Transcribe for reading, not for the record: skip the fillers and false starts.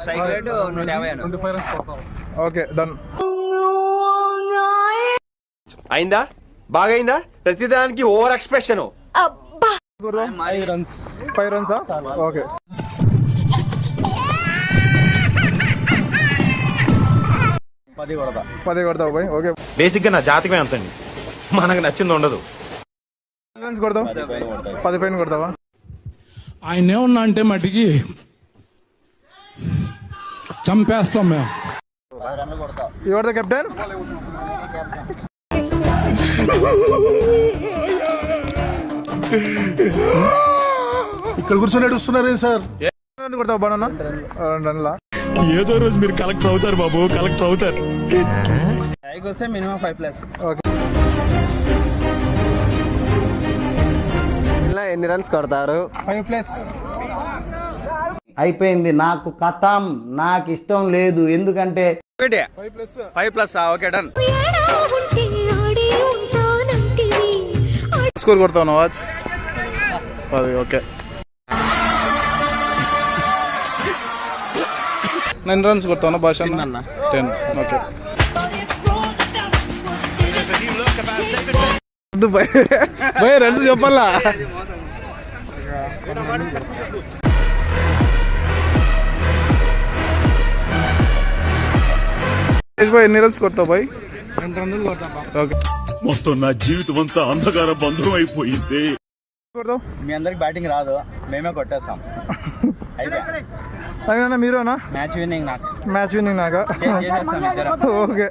Strike rate 150. Okay done. అయిందా? బాగా అయిందా? ప్రతిదానికి ఓవర్ ఎక్స్ప్రెషన్. 5 runs. ఓకే. పది కొడతావు బాయ్. ఓకే. బేసిక్ గా నా జాతకమే అంతండి, మనకు నచ్చింది ఉండదు. రన్స్ కొడతావు? 10 పైన కొడతావా? ఆయన ఏమన్నా అంటే మటుకి చంపేస్తాం మేము. Your the captain. ఇక్కడ కూర్చొని నడుస్తున్నారే సార్. కొడతావు బాగా రన్లా? ఏదో రోజు మీరు కలెక్టర్ అవుతారు బాబు, కలెక్టర్ అవుతారు. వస్తే మినిమం 5+. ఓకే. ఎన్ని రన్స్ కొడతారు? 5+. అయిపోయింది, నాకు కథం, నాకు ఇష్టం లేదు. ఎందుకంటే 5+. Okay done. స్కోర్ కొడతావు నవాజ్? 10. ఓకే. 9 runs కొడతావు భాష? 10. ఓకే. భయ రన్స్ చెప్పాలా? ఎన్ని రన్స్ కొడతావు బాయ్? 2 runs కొడతా. ఓకే. మొత్తం నా జీవితం అంతా అంధకార బంధం అయిపోయింది. కొడతావు? మీ అందరికి బ్యాటింగ్ రాదు, మేమే కొట్టేస్తాం. అయినా మీరేనా? మ్యాచ్ విన్నింగ్ నాకా? చేసేస్తాం ఇద్దరం. ఓకే.